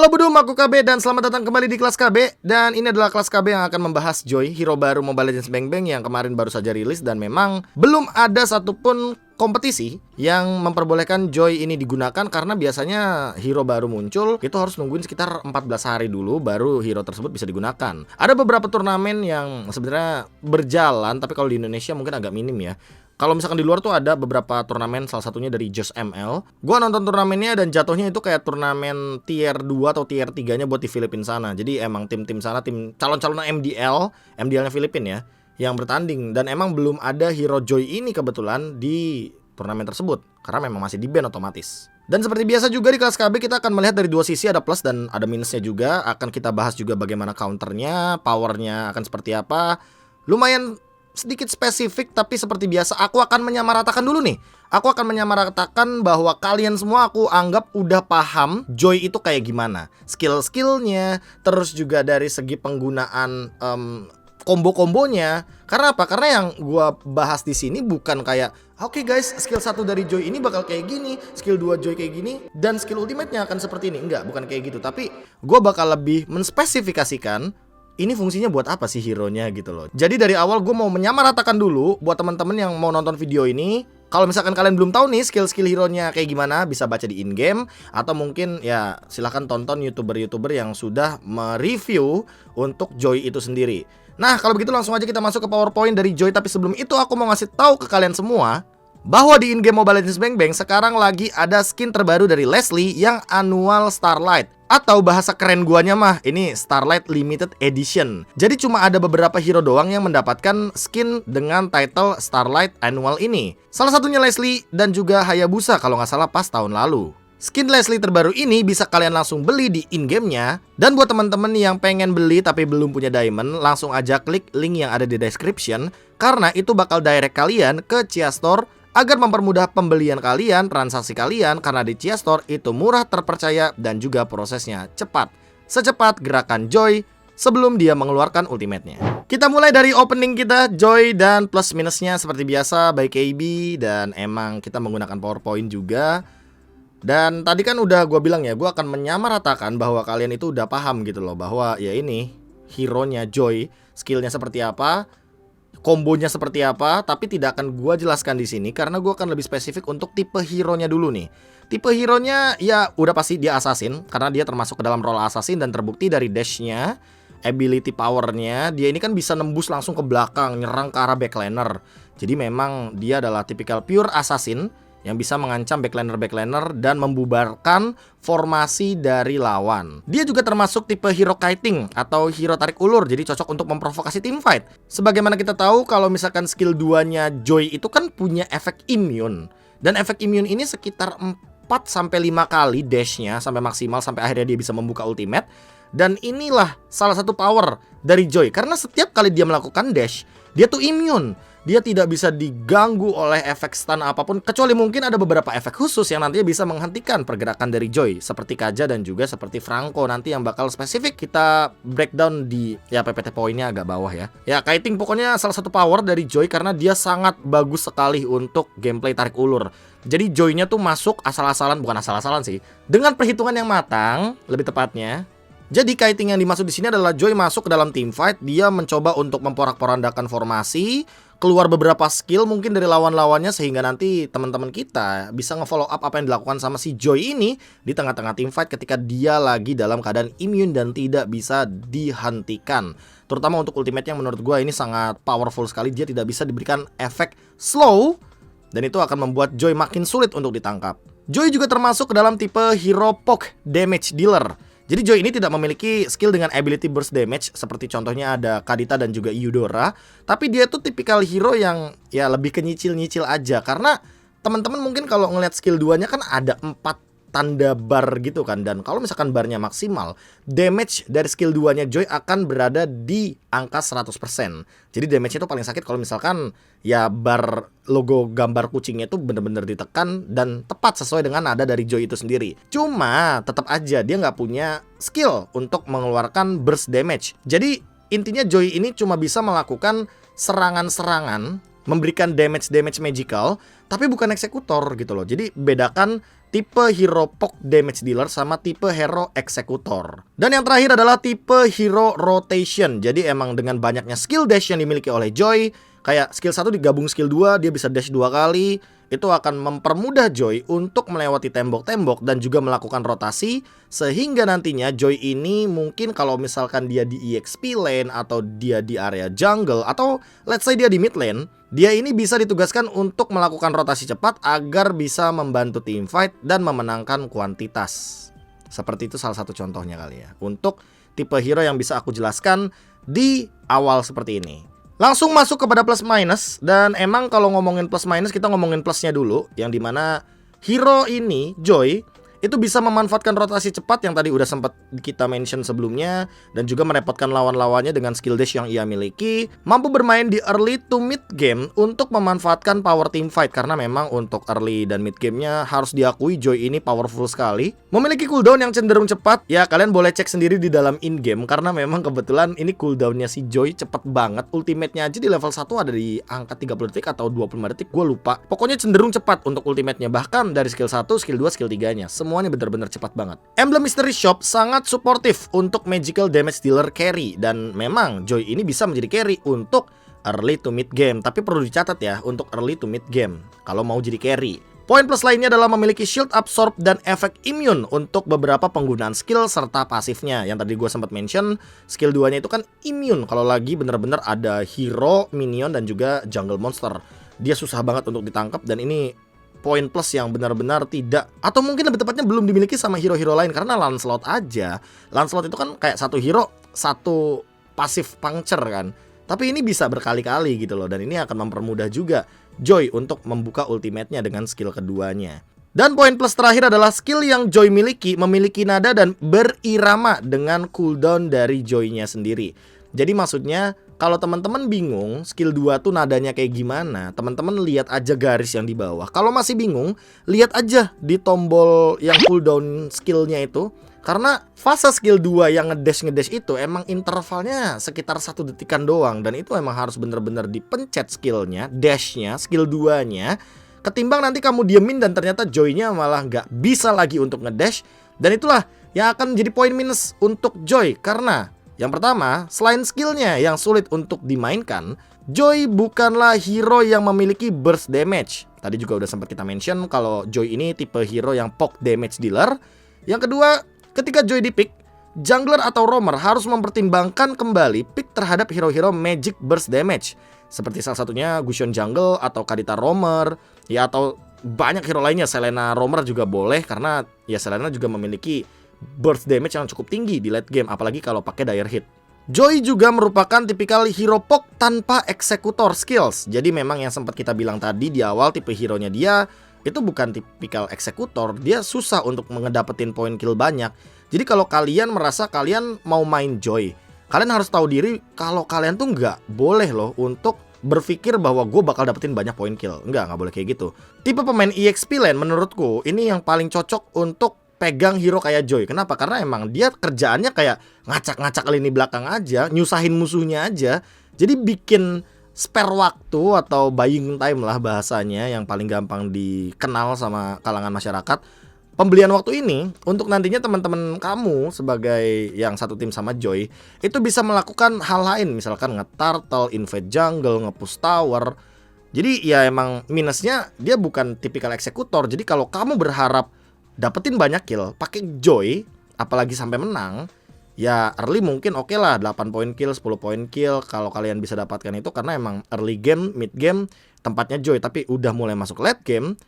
Halo Budum, aku KB dan selamat datang kembali di kelas KB. Dan ini adalah kelas KB yang akan membahas Joy, hero baru Mobile Legends Bang Bang yang kemarin baru saja rilis. Dan memang belum ada satupun kompetisi yang memperbolehkan Joy ini digunakan. Karena biasanya hero baru muncul, itu harus nungguin sekitar 14 hari dulu baru hero tersebut bisa digunakan. Ada beberapa turnamen yang sebenarnya berjalan, tapi kalau di Indonesia mungkin agak minim ya. Kalau misalkan di luar tuh ada beberapa turnamen, salah satunya dari Just ML. Gua nonton turnamennya dan jatuhnya itu kayak turnamen tier 2 atau tier 3-nya buat di Filipina sana. Jadi emang tim-tim sana, tim calon-calon MDL-nya Filipina ya, yang bertanding. Dan emang belum ada hero Joy ini kebetulan di turnamen tersebut, karena memang masih di-ban otomatis. Dan seperti biasa juga di kelas KB kita akan melihat dari dua sisi, ada plus dan ada minusnya juga. Akan kita bahas juga bagaimana counternya, powernya akan seperti apa. Lumayan sedikit spesifik, tapi seperti biasa aku akan menyamaratakan dulu nih. Aku akan menyamaratakan bahwa kalian semua aku anggap udah paham Joy itu kayak gimana, skill-skillnya, terus juga dari segi penggunaan kombo-kombonya. Karena apa? Karena yang gua bahas di sini bukan kayak oke guys, skill 1 dari Joy ini bakal kayak gini, skill 2 Joy kayak gini, dan skill ultimate-nya akan seperti ini. Enggak, bukan kayak gitu. Tapi gua bakal lebih menspesifikasikan ini fungsinya buat apa sih hero-nya gitu loh. Jadi dari awal gue mau menyamaratakan dulu buat teman-teman yang mau nonton video ini. Kalau misalkan kalian belum tahu nih skill-skill hero-nya kayak gimana, bisa baca di in-game. Atau mungkin ya silahkan tonton youtuber-youtuber yang sudah mereview untuk Joy itu sendiri. Nah kalau begitu langsung aja kita masuk ke PowerPoint dari Joy. Tapi sebelum itu aku mau ngasih tahu ke kalian semua bahwa di in-game Mobile Legends Bang Bang sekarang lagi ada skin terbaru dari Leslie yang Annual Starlight. Atau bahasa keren guanya mah, ini Starlight Limited Edition. Jadi cuma ada beberapa hero doang yang mendapatkan skin dengan title Starlight Annual ini. Salah satunya Leslie dan juga Hayabusa kalau nggak salah pas tahun lalu. Skin Leslie terbaru ini bisa kalian langsung beli di in-game-nya. Dan buat teman-teman yang pengen beli tapi belum punya diamond, langsung aja klik link yang ada di description. Karena itu bakal direct kalian ke Chia Store agar mempermudah pembelian kalian, transaksi kalian. Karena di Chia Store itu murah, terpercaya, dan juga prosesnya cepat. Secepat gerakan Joy sebelum dia mengeluarkan ultimate-nya. Kita mulai dari opening kita, Joy dan plus minusnya seperti biasa by KB. Dan emang kita menggunakan PowerPoint juga. Dan tadi kan udah gue bilang ya, gue akan menyamaratakan bahwa kalian itu udah paham gitu loh, bahwa ya ini hero-nya Joy, skillnya seperti apa, kombonya seperti apa, tapi tidak akan gua jelaskan di sini karena gua akan lebih spesifik untuk tipe hero-nya dulu nih. Tipe hero-nya ya udah pasti dia assassin karena dia termasuk ke dalam role assassin dan terbukti dari dash-nya, ability power-nya, dia ini kan bisa nembus langsung ke belakang, nyerang ke arah backliner. Jadi memang dia adalah tipikal pure assassin yang bisa mengancam backliner dan membubarkan formasi dari lawan. Dia juga termasuk tipe hero kiting atau hero tarik ulur, jadi cocok untuk memprovokasi team fight. Sebagaimana kita tahu kalau misalkan skill 2-nya Joy itu kan punya efek immune. Dan efek immune ini sekitar 4-5 kali dash-nya sampai maksimal, sampai akhirnya dia bisa membuka ultimate. Dan inilah salah satu power dari Joy, karena setiap kali dia melakukan dash, dia tuh immune. Dia tidak bisa diganggu oleh efek stun apapun, kecuali mungkin ada beberapa efek khusus yang nantinya bisa menghentikan pergerakan dari Joy, seperti Kaja dan juga seperti Franco nanti yang bakal spesifik kita breakdown di ya PPT poinnya agak bawah ya. Ya kiting pokoknya salah satu power dari Joy karena dia sangat bagus sekali untuk gameplay tarik ulur. Jadi Joy-nya tuh masuk asal-asalan, bukan asal-asalan sih, dengan perhitungan yang matang lebih tepatnya. Jadi kiting yang dimaksud di sini adalah Joy masuk ke dalam team fight, dia mencoba untuk memporak-porandakan formasi, keluar beberapa skill mungkin dari lawan-lawannya sehingga nanti teman-teman kita bisa nge-follow up apa yang dilakukan sama si Joy ini di tengah-tengah team fight ketika dia lagi dalam keadaan immune dan tidak bisa dihentikan. Terutama untuk ultimate yang menurut gue ini sangat powerful sekali, dia tidak bisa diberikan efek slow dan itu akan membuat Joy makin sulit untuk ditangkap. Joy juga termasuk ke dalam tipe hero poke damage dealer. Jadi Joy ini tidak memiliki skill dengan ability burst damage seperti contohnya ada Kadita dan juga Eudora, tapi dia tuh tipikal hero yang ya lebih ke nyicil-nyicil aja. Karena teman-teman mungkin kalau ngeliat skill 2-nya kan ada 4 tanda bar gitu kan, dan kalau misalkan barnya maksimal, damage dari skill 2-nya Joy akan berada di angka 100%. Jadi damage-nya itu paling sakit kalau misalkan ya bar logo gambar kucingnya itu bener-bener ditekan dan tepat sesuai dengan nada dari Joy itu sendiri. Cuma tetap aja dia nggak punya skill untuk mengeluarkan burst damage. Jadi intinya Joy ini cuma bisa melakukan serangan-serangan memberikan damage magical, tapi bukan eksekutor gitu loh. Jadi bedakan tipe hero poke damage dealer sama tipe hero eksekutor. Dan yang terakhir adalah tipe hero rotation. Jadi emang dengan banyaknya skill dash yang dimiliki oleh Joy, kayak skill 1 digabung skill 2, dia bisa dash 2 kali. Itu akan mempermudah Joy untuk melewati tembok-tembok dan juga melakukan rotasi, sehingga nantinya Joy ini mungkin kalau misalkan dia di EXP lane atau dia di area jungle atau let's say dia di mid lane, dia ini bisa ditugaskan untuk melakukan rotasi cepat agar bisa membantu team fight dan memenangkan kuantitas. Seperti itu salah satu contohnya kali ya, untuk tipe hero yang bisa aku jelaskan di awal seperti ini. Langsung masuk kepada plus minus. Dan emang kalau ngomongin plus minus, kita ngomongin plusnya dulu, yang dimana hero ini, Joy, itu bisa memanfaatkan rotasi cepat yang tadi udah sempat kita mention sebelumnya, dan juga merepotkan lawan-lawannya dengan skill dash yang ia miliki. Mampu bermain di early to mid game untuk memanfaatkan power team fight, karena memang untuk early dan mid gamenya harus diakui Joy ini powerful sekali. Memiliki cooldown yang cenderung cepat. Ya kalian boleh cek sendiri di dalam in game, karena memang kebetulan ini cooldownnya si Joy cepet banget. Ultimate-nya aja di level 1 ada di angka 30 detik atau 25 detik, gue lupa. Pokoknya cenderung cepat untuk ultimate-nya, bahkan dari skill 1, skill 2, skill 3-nya semuanya benar-benar cepat banget. Emblem Mystery Shop sangat suportif untuk magical damage dealer carry, dan memang Joy ini bisa menjadi carry untuk early to mid game. Tapi perlu dicatat ya, untuk early to mid game kalau mau jadi carry. Poin plus lainnya adalah memiliki shield absorb dan efek immune untuk beberapa penggunaan skill serta pasifnya. Yang tadi gue sempat mention, skill 2-nya itu kan immune kalau lagi bener-bener ada hero, minion, dan juga jungle monster. Dia susah banget untuk ditangkap, dan ini poin plus yang benar-benar tidak, atau mungkin lebih tepatnya belum dimiliki sama hero-hero lain. Karena Lancelot aja, Lancelot itu kan kayak satu hero, satu pasif puncture kan. Tapi ini bisa berkali-kali gitu loh, dan ini akan mempermudah juga Joy untuk membuka ultimate-nya dengan skill keduanya. Dan poin plus terakhir adalah skill yang Joy memiliki nada dan berirama dengan cooldown dari Joy-nya sendiri. Jadi maksudnya kalau teman-teman bingung skill 2 tuh nadanya kayak gimana, teman-teman lihat aja garis yang di bawah. Kalau masih bingung, lihat aja di tombol yang cooldown skillnya itu. Karena fase skill 2 yang ngedash itu emang intervalnya sekitar 1 detikan doang. Dan itu emang harus bener-bener dipencet skillnya, dashnya, skill 2-nya. Ketimbang nanti kamu diemin dan ternyata Joy-nya malah nggak bisa lagi untuk ngedash. Dan itulah yang akan menjadi poin minus untuk Joy. Karena yang pertama, selain skillnya yang sulit untuk dimainkan, Joy bukanlah hero yang memiliki burst damage. Tadi juga udah sempat kita mention kalau Joy ini tipe hero yang poke damage dealer. Yang kedua, ketika Joy di pick, jungler atau roamer harus mempertimbangkan kembali pick terhadap hero-hero magic burst damage. Seperti salah satunya Gusion jungle atau Kadita roamer, ya atau banyak hero lainnya. Selena roamer juga boleh, karena ya Selena juga memiliki burst damage yang cukup tinggi di late game, apalagi kalau pakai dire hit. Joy juga merupakan tipikal hero poke tanpa eksekutor skills. Jadi memang yang sempat kita bilang tadi di awal, tipe hero-nya dia itu bukan tipikal eksekutor. Dia susah untuk ngedapetin poin kill banyak. Jadi kalau kalian merasa kalian mau main Joy, kalian harus tahu diri kalau kalian tuh nggak boleh loh untuk berpikir bahwa gue bakal dapetin banyak poin kill. Nggak boleh kayak gitu. Tipe pemain EXP lane menurutku ini yang paling cocok untuk pegang hero kayak Joy. Kenapa? Karena emang dia kerjaannya kayak ngacak-ngacak lini belakang aja, nyusahin musuhnya aja. Jadi bikin spare waktu atau buying time lah bahasanya yang paling gampang dikenal sama kalangan masyarakat. Pembelian waktu ini untuk nantinya teman-teman kamu sebagai yang satu tim sama Joy itu bisa melakukan hal lain, misalkan nge-turtle, invade jungle, nge-push tower. Jadi ya emang minusnya dia bukan tipikal eksekutor. Jadi kalau kamu berharap dapetin banyak kill pakai Joy, apalagi sampai menang, ya early mungkin oke lah 8 poin kill, 10 poin kill kalau kalian bisa dapatkan itu, karena emang early game, mid game tempatnya Joy. Tapi udah mulai masuk late game,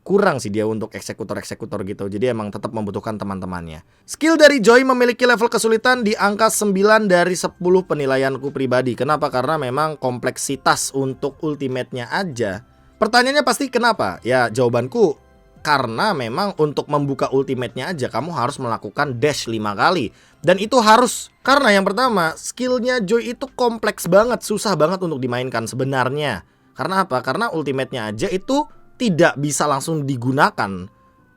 kurang sih dia untuk eksekutor-eksekutor gitu. Jadi emang tetap membutuhkan teman-temannya. Skill dari Joy memiliki level kesulitan di angka 9 dari 10 penilaianku pribadi. Kenapa? Karena memang kompleksitas untuk ultimate-nya aja. Pertanyaannya pasti kenapa? Ya jawabanku, karena memang untuk membuka ultimate-nya aja kamu harus melakukan dash 5 kali. Dan itu harus, karena yang pertama, skillnya Joy itu kompleks banget, susah banget untuk dimainkan sebenarnya. Karena apa? Karena ultimate-nya aja itu tidak bisa langsung digunakan.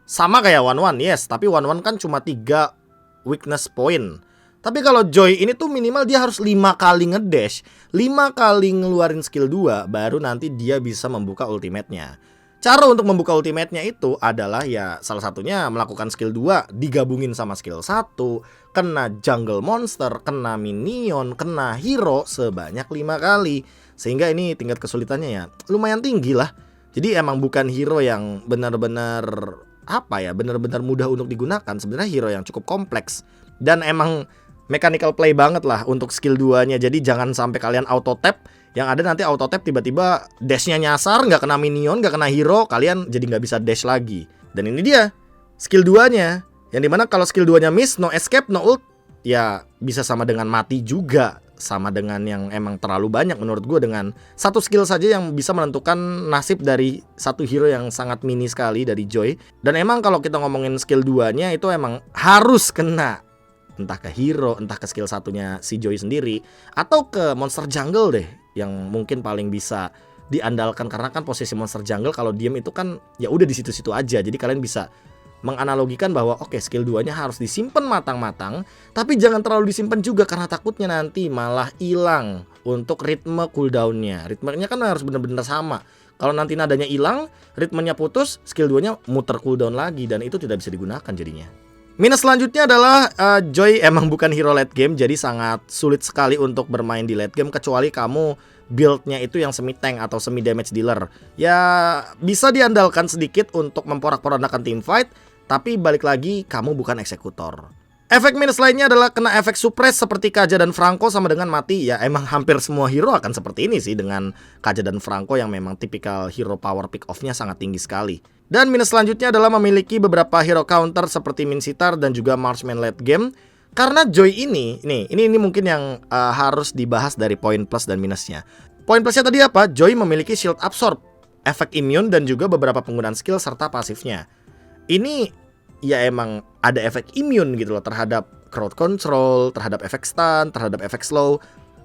Sama kayak 1-1, yes, tapi 1-1 kan cuma 3 weakness point. Tapi kalau Joy ini tuh minimal dia harus 5 kali ngedash, 5 kali ngeluarin skill 2, baru nanti dia bisa membuka ultimate-nya. Cara untuk membuka ultimate-nya itu adalah ya salah satunya melakukan skill 2 digabungin sama skill 1, kena jungle monster, kena minion, kena hero sebanyak 5 kali. Sehingga ini tingkat kesulitannya ya lumayan tinggi lah. Jadi emang bukan hero yang benar-benar benar-benar mudah untuk digunakan. Sebenarnya hero yang cukup kompleks. Dan emang mechanical play banget lah untuk skill 2-nya. Jadi jangan sampai kalian auto tap. Yang ada nanti auto tap tiba-tiba dash-nya nyasar, nggak kena minion, nggak kena hero, kalian jadi nggak bisa dash lagi. Dan ini dia skill 2-nya, yang dimana kalau skill 2-nya miss, no escape, no ult, ya bisa sama dengan mati juga. Sama dengan yang emang terlalu banyak menurut gue, dengan satu skill saja yang bisa menentukan nasib dari satu hero yang sangat mini sekali dari Joy. Dan emang kalau kita ngomongin skill 2-nya itu emang harus kena, entah ke hero, entah ke skill satunya si Joy sendiri, atau ke monster jungle deh, yang mungkin paling bisa diandalkan. Karena kan posisi monster jungle kalau diem itu kan ya udah di situ-situ aja. Jadi kalian bisa menganalogikan bahwa oke, skill 2-nya harus disimpan matang-matang, tapi jangan terlalu disimpan juga karena takutnya nanti malah hilang untuk ritme cooldown-nya. Ritmenya kan harus benar-benar sama. Kalau nanti nadanya hilang, ritmenya putus, skill 2-nya muter cooldown lagi, dan itu tidak bisa digunakan jadinya. Minus selanjutnya adalah Joy emang bukan hero late game, jadi sangat sulit sekali untuk bermain di late game kecuali kamu build-nya itu yang semi tank atau semi damage dealer. Ya bisa diandalkan sedikit untuk memporak-porandakan team fight, tapi balik lagi kamu bukan eksekutor. Efek minus lainnya adalah kena efek suppress seperti Kaja dan Franco sama dengan mati. Ya emang hampir semua hero akan seperti ini sih dengan Kaja dan Franco yang memang tipikal hero power pick off-nya sangat tinggi sekali. Dan minus selanjutnya adalah memiliki beberapa hero counter seperti Minsitar dan juga Marksman late game. Karena Joy ini mungkin yang harus dibahas dari poin plus dan minusnya. Poin plusnya tadi apa? Joy memiliki shield absorb, efek immune dan juga beberapa penggunaan skill serta pasifnya. Ini ya emang ada efek immune gitu loh terhadap crowd control, terhadap efek stun, terhadap efek slow.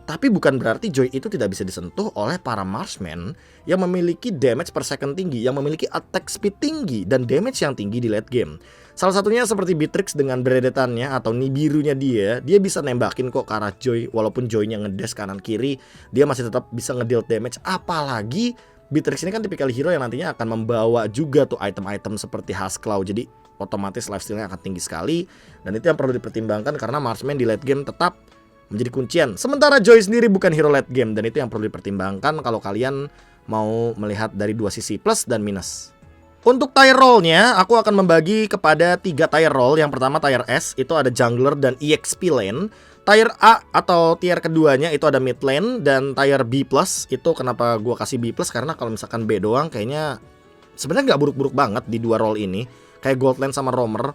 Tapi bukan berarti Joy itu tidak bisa disentuh oleh para marksman yang memiliki damage per second tinggi, yang memiliki attack speed tinggi dan damage yang tinggi di late game. Salah satunya seperti Beatrix dengan beredetannya atau Nibirunya dia bisa nembakin kok ke arah Joy. Walaupun Joy-nya ngedash kanan kiri, dia masih tetap bisa ngedeal damage. Apalagi Beatrix ini kan tipikal hero yang nantinya akan membawa juga tuh item-item seperti Husklow. Jadi otomatis lifesteal-nya akan tinggi sekali. Dan itu yang perlu dipertimbangkan karena marksman di late game tetap menjadi kuncian. Sementara Joy sendiri bukan hero late game, dan itu yang perlu dipertimbangkan kalau kalian mau melihat dari dua sisi plus dan minus. Untuk tier role-nya, aku akan membagi kepada 3 tier role. Yang pertama tier S, itu ada jungler dan EXP lane. Tier A atau tier keduanya itu ada mid lane. Dan tier B+, itu kenapa gua kasih B+, karena kalau misalkan B doang kayaknya sebenarnya nggak buruk-buruk banget di dua role ini. Kayak gold lane sama roamer,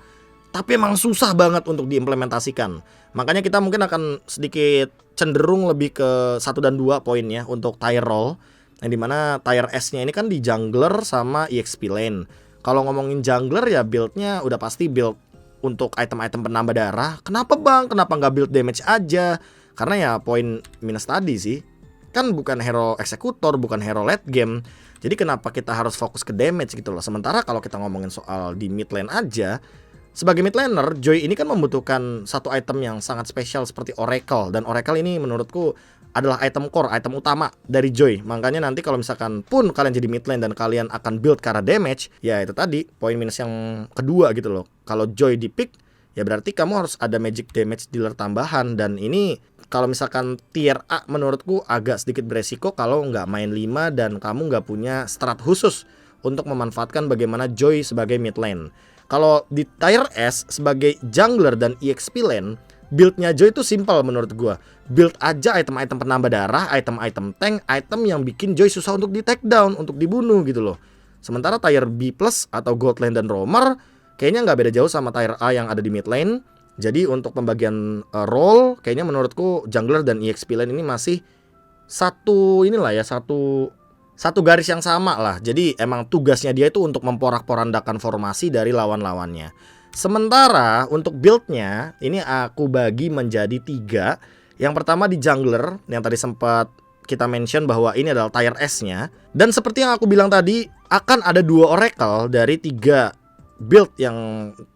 tapi emang susah banget untuk diimplementasikan. Makanya kita mungkin akan sedikit cenderung lebih ke 1 dan 2 poinnya untuk tier role. Yang dimana tier S-nya ini kan di jungler sama EXP lane. Kalau ngomongin jungler ya build-nya udah pasti build untuk item-item penambah darah. Kenapa bang? Kenapa nggak build damage aja? Karena ya poin minus tadi sih. Kan bukan hero eksekutor, bukan hero late game. Jadi kenapa kita harus fokus ke damage gitu loh. Sementara kalau kita ngomongin soal di mid lane aja, sebagai mid laner, Joy ini kan membutuhkan satu item yang sangat spesial seperti Oracle. Dan Oracle ini menurutku adalah item core, item utama dari Joy. Makanya nanti kalau misalkan pun kalian jadi mid lane dan kalian akan build karena damage, ya itu tadi poin minus yang kedua gitu loh. Kalau Joy di pick, ya berarti kamu harus ada magic damage dealer tambahan. Dan ini kalau misalkan tier A menurutku agak sedikit beresiko kalau nggak main 5 dan kamu nggak punya strat khusus untuk memanfaatkan bagaimana Joy sebagai mid lane. Kalau di tier S sebagai jungler dan EXP lane, build-nya Joy itu simpel menurut gua. Build aja item-item penambah darah, item-item tank, item yang bikin Joy susah untuk di take down, untuk dibunuh gitu loh. Sementara tier B+ atau gold lane dan roamer kayaknya nggak beda jauh sama tier A yang ada di mid lane. Jadi untuk pembagian role kayaknya menurutku jungler dan EXP lane ini masih satu garis yang sama lah. Jadi emang tugasnya dia itu untuk memporak-porandakan formasi dari lawan-lawannya. Sementara untuk build-nya ini aku bagi menjadi 3. Yang pertama di jungler, yang tadi sempat kita mention bahwa ini adalah tier S-nya. Dan seperti yang aku bilang tadi, akan ada 2 oracle dari 3 build yang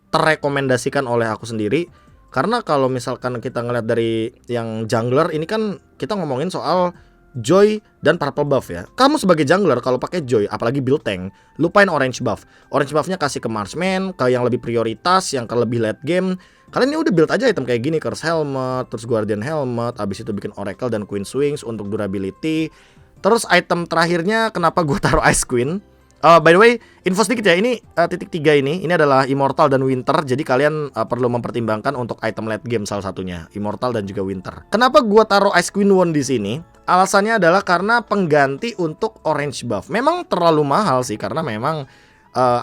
terrekomendasikan oleh aku sendiri. Karena kalau misalkan kita ngeliat dari yang jungler ini kan kita ngomongin soal Joy dan purple buff ya. Kamu sebagai jungler kalau pakai Joy, apalagi build tank, lupain orange buff. Orange buffnya kasih ke marksman, ke yang lebih prioritas, yang ke lebih late game. Kalian ini udah build aja item kayak gini, Curse Helmet, terus Guardian Helmet, abis itu bikin Oracle dan Queen Wings untuk durability. Terus item terakhirnya kenapa gue taruh Ice Queen? By the way, info sedikit ya, ini titik 3 ini adalah Immortal dan Winter. Jadi kalian perlu mempertimbangkan untuk item late game salah satunya, Immortal dan juga Winter. Kenapa gua taruh Ice Queen Wand di sini? Alasannya adalah karena pengganti untuk Orange Buff. Memang terlalu mahal sih, karena memang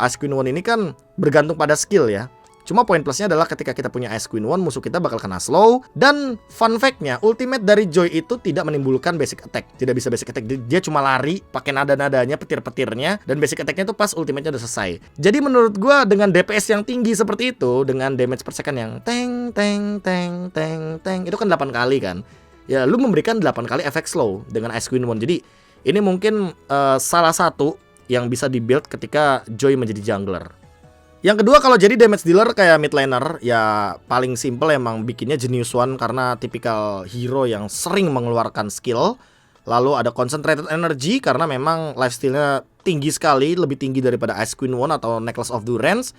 Ice Queen Wand ini kan bergantung pada skill ya. Cuma poin plusnya adalah ketika kita punya Ice Queen Wand, musuh kita bakal kena slow. Dan fun fact-nya, ultimate dari Joy itu tidak menimbulkan basic attack. Tidak bisa basic attack, dia cuma lari, pakai nada-nadanya, petir-petirnya. Dan basic attack-nya itu pas ultimate-nya udah selesai. Jadi menurut gua dengan DPS yang tinggi seperti itu, dengan damage per second yang teng, teng, teng, teng, teng, itu kan 8 kali kan. Ya lu memberikan 8 kali efek slow dengan Ice Queen Wand. Jadi ini mungkin salah satu yang bisa di-build ketika Joy menjadi jungler. Yang kedua, kalau jadi damage dealer kayak mid laner, ya paling simple emang bikinnya Genius One karena tipikal hero yang sering mengeluarkan skill. Lalu ada Concentrated Energy karena memang lifesteal-nya tinggi sekali, lebih tinggi daripada Ice Queen One atau Necklace of Durance.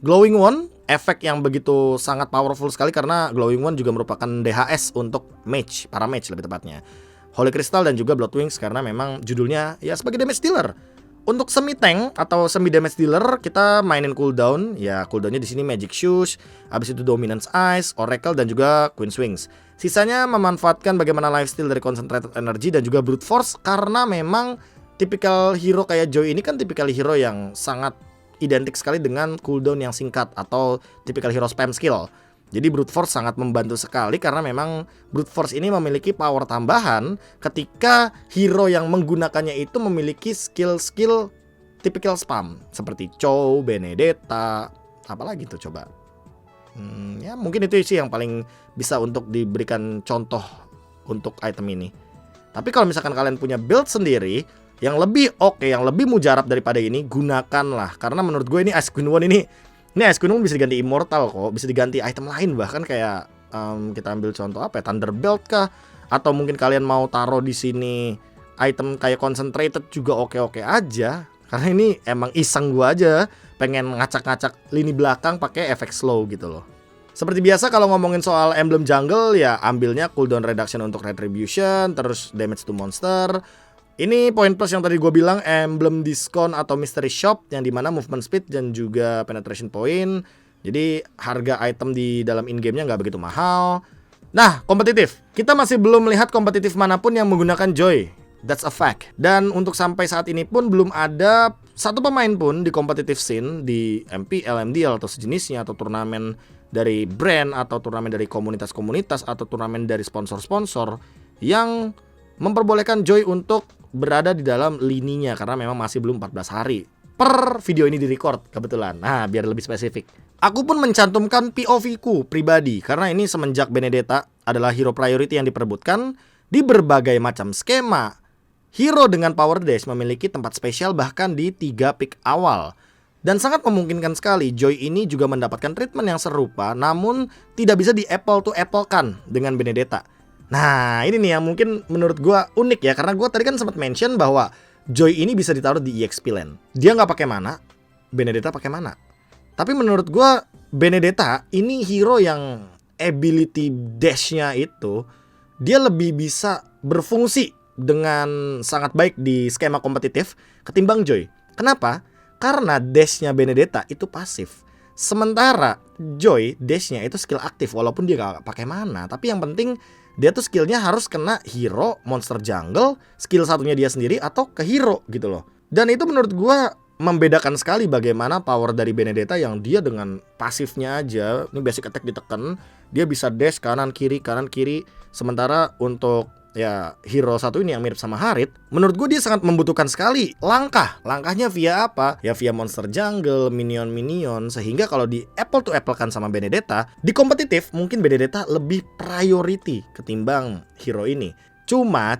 Glowing One, efek yang begitu sangat powerful sekali karena Glowing One juga merupakan DHS untuk mage, para mage lebih tepatnya. Holy Crystal dan juga Blood Wings karena memang judulnya ya sebagai damage dealer. Untuk semi tank atau semi damage dealer kita mainin cooldown. Ya cooldownnya di sini Magic Shoes, habis itu Dominance Eyes, Oracle dan juga Queen Wings. Sisanya memanfaatkan bagaimana lifesteal dari Concentrated Energy dan juga Brute Force karena memang tipikal hero kayak Joy ini kan tipikal hero yang sangat identik sekali dengan cooldown yang singkat atau tipikal hero spam skill. Jadi Brute Force sangat membantu sekali karena memang Brute Force ini memiliki power tambahan ketika hero yang menggunakannya itu memiliki skill-skill tipikal spam seperti Chow, Benedetta, apalagi tuh coba. Ya mungkin itu sih yang paling bisa untuk diberikan contoh untuk item ini. Tapi kalau misalkan kalian punya build sendiri yang lebih oke, yang lebih mujarab daripada ini, gunakanlah. Karena menurut gue ini Ice Queen One ini Ice Queen One bisa diganti Immortal kok, bisa diganti item lain bahkan kayak kita ambil contoh apa ya, Thunderbelt kah, atau mungkin kalian mau taruh di sini item kayak Concentrated juga oke-oke aja. Karena ini emang iseng gua aja, pengen ngacak-ngacak lini belakang pakai efek slow gitu loh. Seperti biasa kalau ngomongin soal emblem jungle ya ambilnya cooldown reduction untuk retribution, terus damage to monster. Ini poin plus yang tadi gue bilang, emblem diskon atau mystery shop yang dimana movement speed dan juga penetration point. Jadi harga item di dalam in-game-nya nggak begitu mahal. Nah, kompetitif. Kita masih belum melihat kompetitif manapun yang menggunakan Joy. That's a fact. Dan untuk sampai saat ini pun belum ada satu pemain pun di competitive scene, di MPL, MDL atau sejenisnya, atau turnamen dari brand, atau turnamen dari komunitas-komunitas, atau turnamen dari sponsor-sponsor yang memperbolehkan Joy untuk berada di dalam lininya karena memang masih belum 14 hari per video ini direcord kebetulan. Nah, biar lebih spesifik, aku pun mencantumkan POV ku pribadi karena ini semenjak Benedetta adalah hero priority yang diperebutkan di berbagai macam skema. Hero dengan power dash memiliki tempat spesial bahkan di 3 pick awal. Dan sangat memungkinkan sekali Joy ini juga mendapatkan treatment yang serupa namun tidak bisa di apple to apple kan dengan Benedetta. Nah ini nih yang mungkin menurut gue unik ya, karena gue tadi kan sempat mention bahwa Joy ini bisa ditaruh di EXP lane. Dia nggak pakai mana, Benedetta pakai mana. Tapi menurut gue Benedetta ini hero yang ability dash-nya itu dia lebih bisa berfungsi dengan sangat baik di skema kompetitif ketimbang Joy. Kenapa? Karena dash-nya Benedetta itu pasif. Sementara Joy dash-nya itu skill aktif walaupun dia nggak pakai mana. Tapi yang penting dia tuh skillnya harus kena hero, monster jungle, skill satunya dia sendiri atau ke hero gitu loh. Dan itu menurut gue membedakan sekali bagaimana power dari Benedetta yang dia dengan pasifnya aja, ini basic attack ditekan, dia bisa dash kanan kiri. Sementara untuk ya hero satu ini yang mirip sama Harit, menurut gue dia sangat membutuhkan sekali langkahnya via apa? Ya via monster jungle, minion, sehingga kalau di apple to apple kan sama Benedetta, di kompetitif mungkin Benedetta lebih priority ketimbang hero ini. Cuma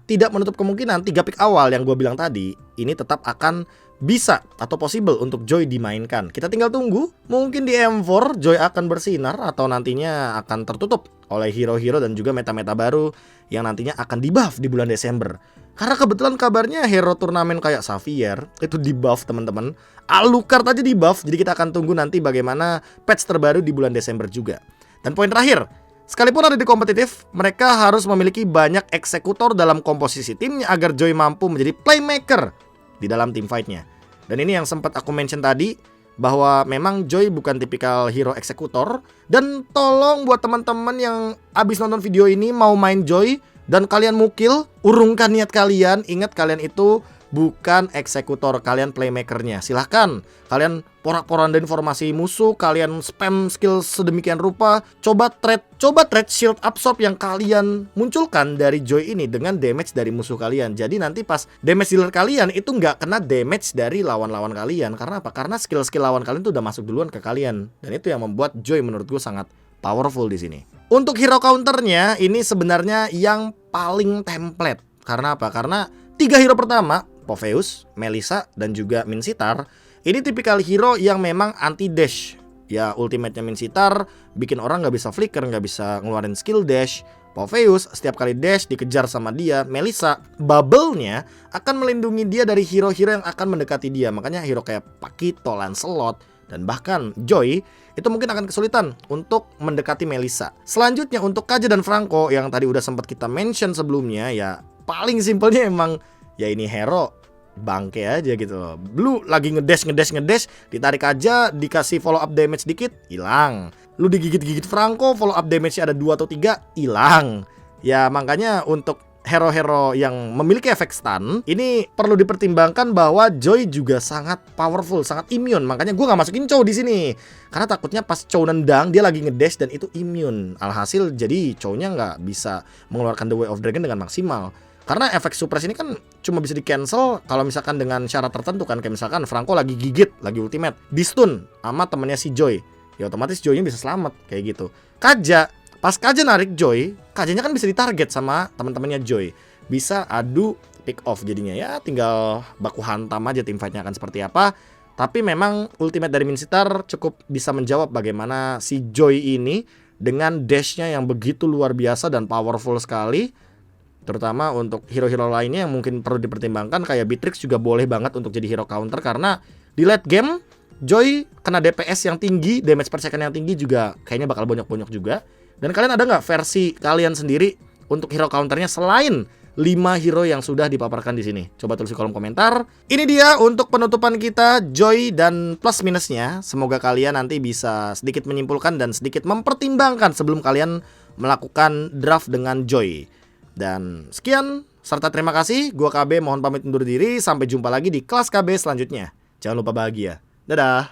tidak menutup kemungkinan 3 pick awal yang gue bilang tadi ini tetap akan bisa atau possible untuk Joy dimainkan. Kita tinggal tunggu, mungkin di M4 Joy akan bersinar atau nantinya akan tertutup oleh hero-hero dan juga meta-meta baru yang nantinya akan di-buff di bulan Desember. Karena kebetulan kabarnya hero turnamen kayak Xavier itu di-buff teman-teman. Alucard aja di-buff, jadi kita akan tunggu nanti bagaimana patch terbaru di bulan Desember juga. Dan poin terakhir, sekalipun ada di kompetitif, mereka harus memiliki banyak eksekutor dalam komposisi timnya agar Joy mampu menjadi playmaker di dalam team fight-nya. Dan ini yang sempat aku mention tadi, bahwa memang Joy bukan tipikal hero eksekutor. Dan tolong buat teman-teman yang abis nonton video ini mau main Joy dan kalian mukil, urungkan niat kalian. Ingat, kalian itu bukan eksekutor, kalian playmakernya. Silahkan kalian porak-poranda informasi musuh, kalian spam skill sedemikian rupa. Coba trade shield absorb yang kalian munculkan dari Joy ini dengan damage dari musuh kalian. Jadi nanti pas damage dealer kalian itu nggak kena damage dari lawan-lawan kalian. Karena apa? Karena skill-skill lawan kalian tuh udah masuk duluan ke kalian. Dan itu yang membuat Joy menurut gue sangat powerful di sini. Untuk hero counternya ini sebenarnya yang paling template. Karena apa? Karena 3 hero pertama, Popheus, Melissa, dan juga Minsitar, ini tipikal hero yang memang anti-dash. Ya, ultimate-nya Minsitar bikin orang nggak bisa flicker, nggak bisa ngeluarin skill dash. Popheus, setiap kali dash dikejar sama dia. Melissa, bubble-nya akan melindungi dia dari hero-hero yang akan mendekati dia. Makanya hero kayak Pakito, Lancelot, dan bahkan Joy itu mungkin akan kesulitan untuk mendekati Melissa. Selanjutnya untuk Kaja dan Franco yang tadi udah sempat kita mention sebelumnya, ya paling simpelnya emang ya ini hero bangke aja gitu loh. Lu lagi ngedash, ditarik aja, dikasih follow up damage dikit, hilang. Lu digigit-gigit Franco, follow up damage-nya ada 2 atau 3, hilang. Ya makanya untuk hero-hero yang memiliki efek stun, ini perlu dipertimbangkan bahwa Joy juga sangat powerful, sangat immune. Makanya gue gak masukin Chow di sini. Karena takutnya pas Chow nendang, dia lagi ngedash dan itu immune. Alhasil jadi Chow-nya gak bisa mengeluarkan The Way of Dragon dengan maksimal. Karena efek suppress ini kan cuma bisa di cancel kalau misalkan dengan syarat tertentu kan. Kayak misalkan Franco lagi gigit, lagi ultimate, di stun sama temennya si Joy, ya otomatis Joy-nya bisa selamat kayak gitu. Kaja, pas Kaja narik Joy, Kajanya kan bisa ditarget sama teman-temannya Joy, bisa adu pick off jadinya. Ya tinggal baku hantam aja tim fight-nya akan seperti apa. Tapi memang ultimate dari Minsitar cukup bisa menjawab bagaimana si Joy ini dengan dash-nya yang begitu luar biasa dan powerful sekali. Terutama untuk hero-hero lainnya yang mungkin perlu dipertimbangkan, kayak Beatrix juga boleh banget untuk jadi hero counter. Karena di late game Joy kena DPS yang tinggi, damage per second yang tinggi juga kayaknya bakal bonyok-bonyok juga. Dan kalian ada nggak versi kalian sendiri untuk hero counternya selain 5 hero yang sudah dipaparkan di sini? Coba tulis di kolom komentar. Ini dia untuk penutupan kita Joy dan plus minusnya. Semoga kalian nanti bisa sedikit menyimpulkan dan sedikit mempertimbangkan sebelum kalian melakukan draft dengan Joy. Dan sekian, serta terima kasih. Gua KB mohon pamit undur diri. Sampai jumpa lagi di kelas KB selanjutnya. Jangan lupa bahagia. Dadah.